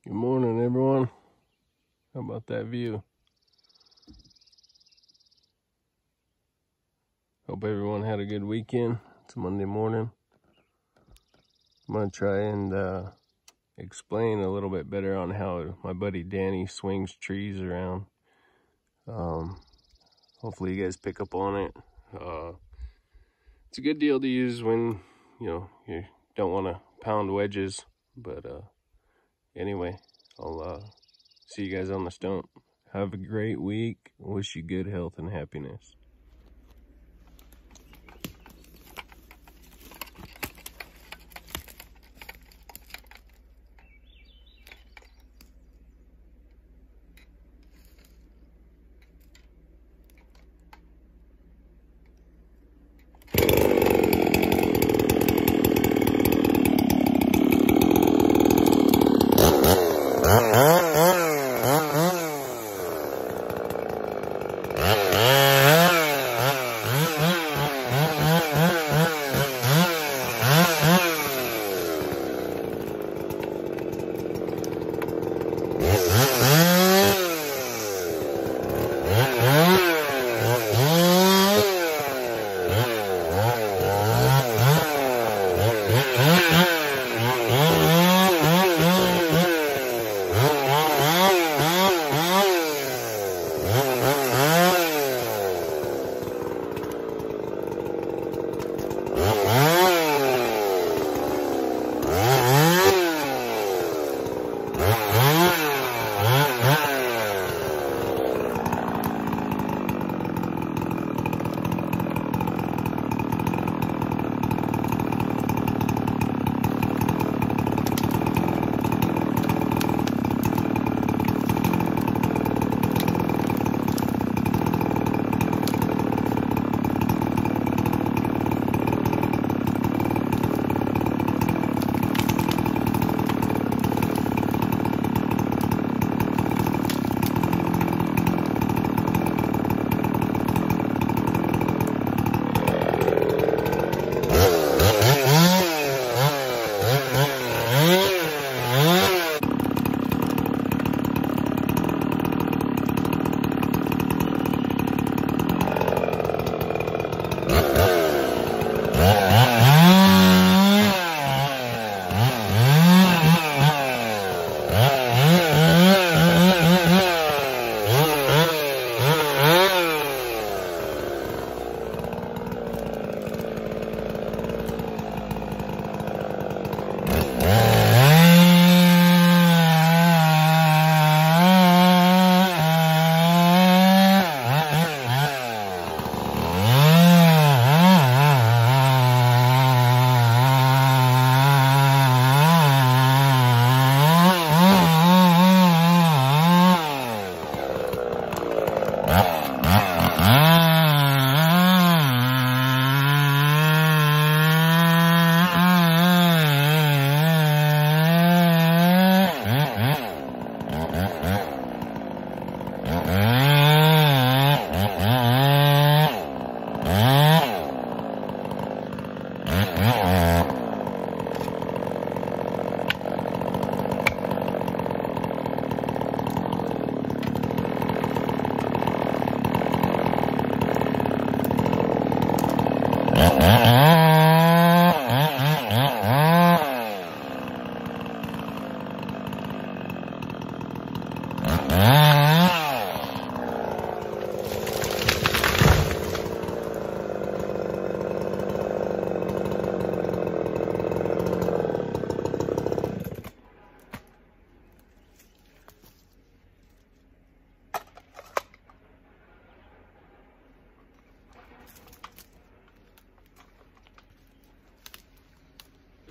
Good morning, everyone. How about that view? Hope everyone had a good weekend. It's Monday morning. I'm going to try and explain a little bit better on how my buddy Danny swings trees around. Hopefully you guys pick up on it. It's a good deal to use when, you don't want to pound wedges. But anyway, I'll see you guys on the stump. Have a great week. Wish you good health and happiness.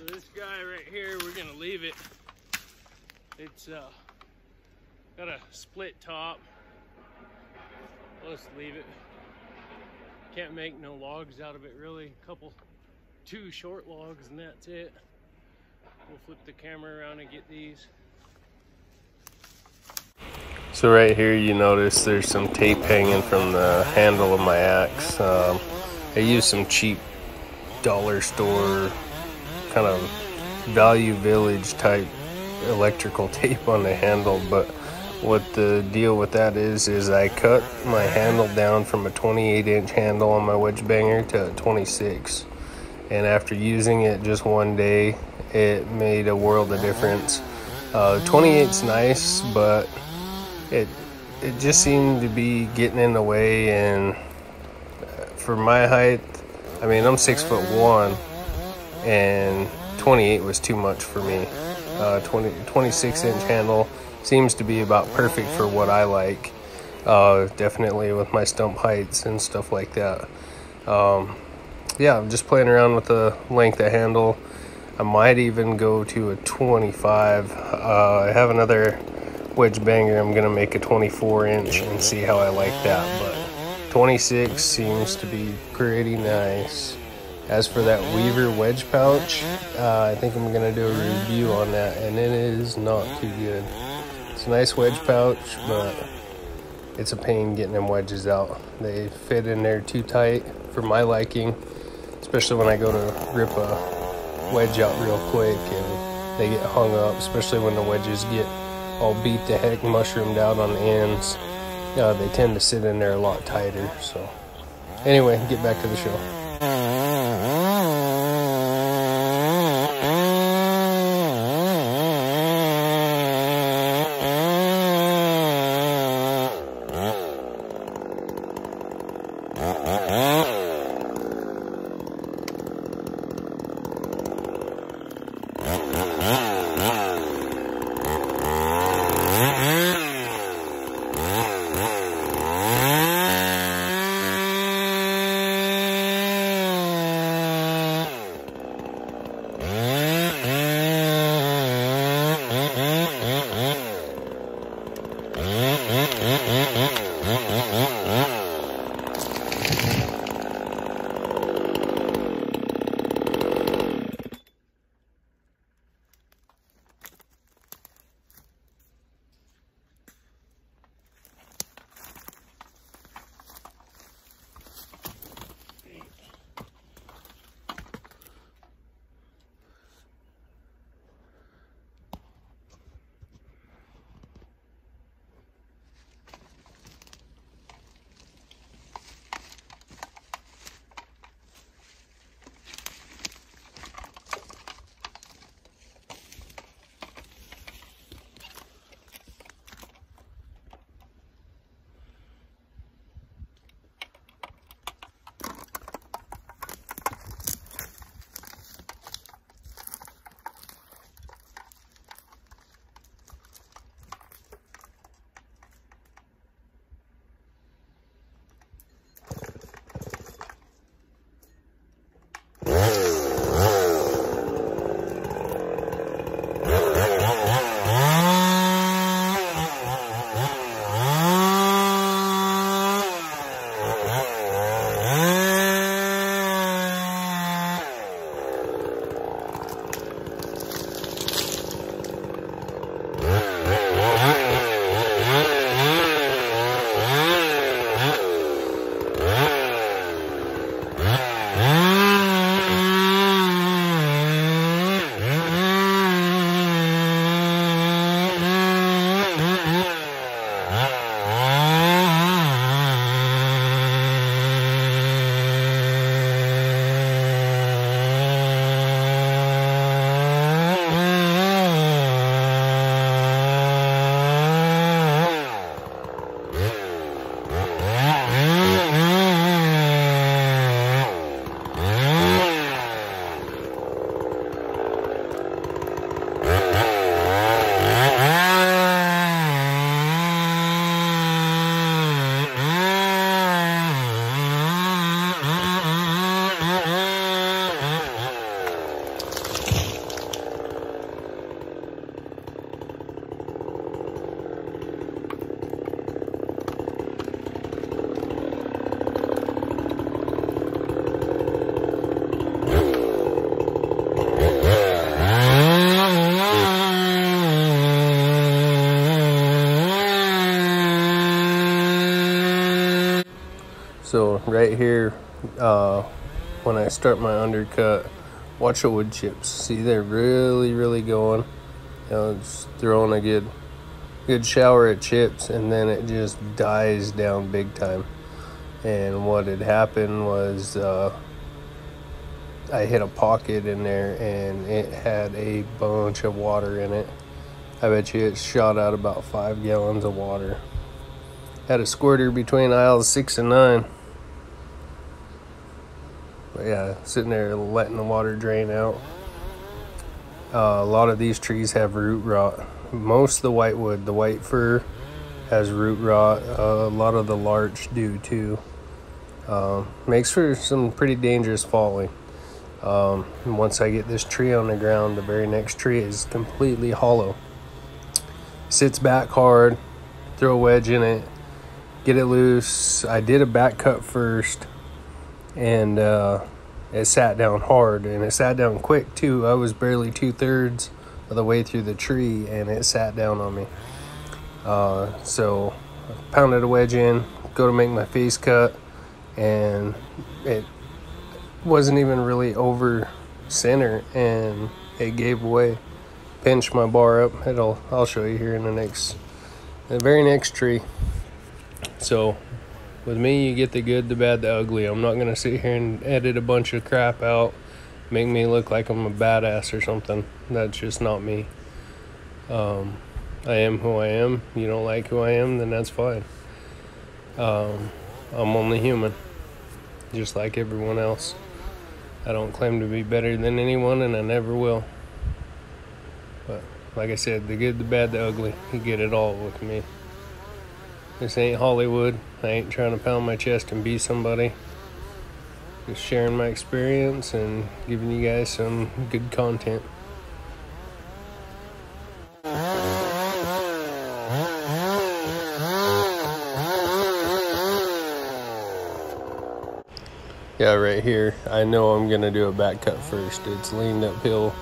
This guy right here, we're gonna leave it. It's got a split top. Let's leave it. Can't make no logs out of it really. Two short logs and that's it. We'll flip the camera around and get these. So right here you notice there's some tape hanging from the handle of my axe. I used some cheap dollar store kind of Value Village type electrical tape on the handle, but what the deal with that is I cut my handle down from a 28-inch handle on my wedge banger to a 26, and after using it just one day, it made a world of difference. 28's nice, but it just seemed to be getting in the way, and for my height, I mean, I'm 6'1", and 28 was too much for me. 26-inch handle seems to be about perfect for what I like, definitely with my stump heights and stuff like that. Yeah, I'm just playing around with the length of handle. I might even go to a 25. I have another wedge banger. I'm gonna make a 24-inch and see how I like that, but 26 seems to be pretty nice. As for that Weaver wedge pouch, I think I'm gonna do a review on that, and it is not too good. It's a nice wedge pouch, but it's a pain getting them wedges out. They fit in there too tight for my liking, especially when I go to rip a wedge out real quick and they get hung up, especially when the wedges get all beat to heck, mushroomed out on the ends. They tend to sit in there a lot tighter. So anyway, get back to the show. So right here, when I start my undercut, watch the wood chips. See, they're really going. it's throwing a good shower of chips, and then it just dies down big time. And what had happened was I hit a pocket in there, and it had a bunch of water in it. I bet you it shot out about 5 gallons of water. Had a squirter between aisles 6 and 9. But yeah, sitting there letting the water drain out. A lot of these trees have root rot. Most of the whitewood, the white fir, has root rot. A lot of the larch do too. Makes for some pretty dangerous falling. Once I get this tree on the ground, the very next tree is completely hollow. Sits back hard, throw a wedge in it, get it loose. I did a back cut first, and it sat down hard, and it sat down quick too. I was barely 2/3 of the way through the tree, and it sat down on me. So I pounded a wedge in, go to make my face cut, and it wasn't even really over center, and it gave way. Pinched my bar up. I'll show you here in the very next tree. So with me, you get the good, the bad, the ugly. I'm not gonna sit here and edit a bunch of crap out, make me look like I'm a badass or something. That's just not me. I am who I am. You don't like who I am, then that's fine. I'm only human, just like everyone else. I don't claim to be better than anyone, and I never will. But like I said, the good, the bad, the ugly, you get it all with me. This ain't Hollywood. I ain't trying to pound my chest and be somebody. Just sharing my experience and giving you guys some good content. Yeah, right here, I know I'm gonna do a back cut first. It's leaned uphill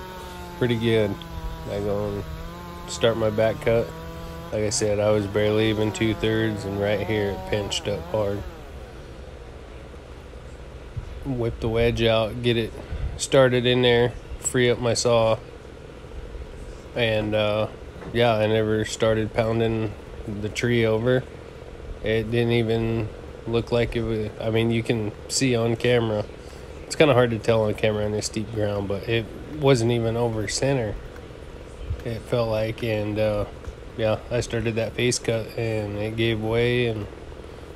pretty good. I go and start my back cut. Like I said, I was barely even 2/3, and right here it pinched up hard. Whip the wedge out, get it started in there, free up my saw, and yeah, I never started pounding the tree over. It didn't even look like it was. I mean, you can see on camera, it's kind of hard to tell on camera on this steep ground, but it wasn't even over center, it felt like. And yeah, I started that face cut, and it gave way and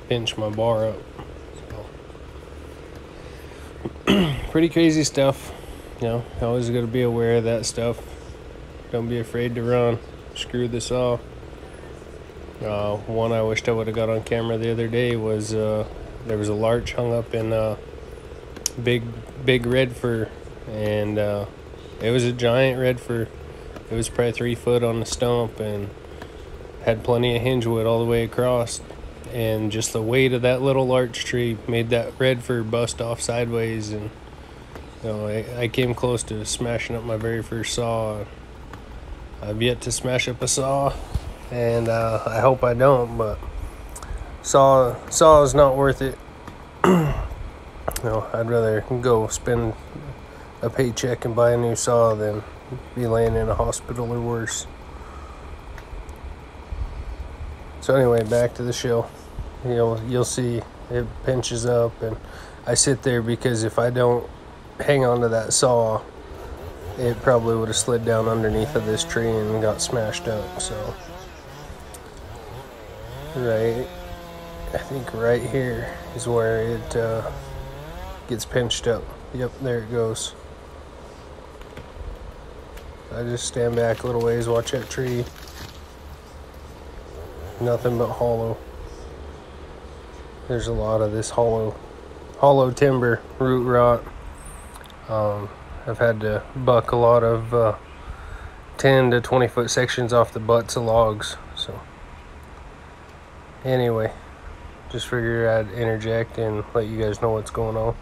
pinched my bar up. So pretty crazy stuff. You know, always got to be aware of that stuff. Don't be afraid to run. Screw the saw. One I wished I would have got on camera the other day was there was a larch hung up in big red fir, and it was a giant red fir. It was probably 3 foot on the stump and had plenty of hinge wood all the way across, and just the weight of that little larch tree made that red fir bust off sideways. And you know, I came close to smashing up my very first saw. I've yet to smash up a saw, and I hope I don't, but saw is not worth it. No, I'd rather go spend a paycheck and buy a new saw than be laying in a hospital or worse. So anyway, back to the show. You'll see it pinches up, and I sit there because if I don't hang on to that saw, it probably would have slid down underneath of this tree and got smashed up. So right, I think right here is where it gets pinched up. Yep, there it goes. I just stand back a little ways, watch that tree. Nothing but hollow. There's a lot of this hollow timber, root rot. I've had to buck a lot of 10 to 20 foot sections off the butts of logs. So anyway, just figured I'd interject and let you guys know what's going on.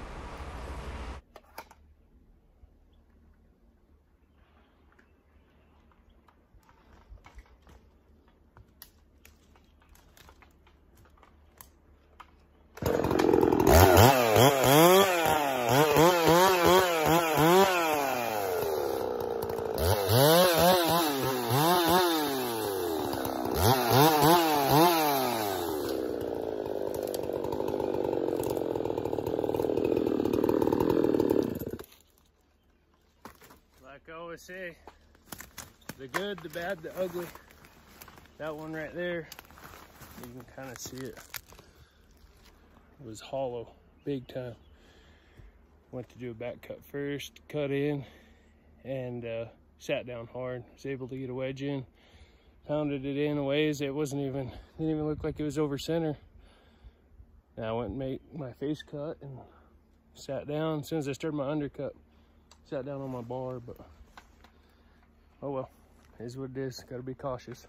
Like I always say, the good, the bad, the ugly. That one right there, you can kind of see it. It was hollow, big time. Went to do a back cut first, cut in, and sat down hard. Was able to get a wedge in, pounded it in a ways. It didn't even look like it was over center. Now I went and made my face cut and sat down. As soon as I started my undercut, sat down on my bar, but oh well, it is what it is. Gotta be cautious.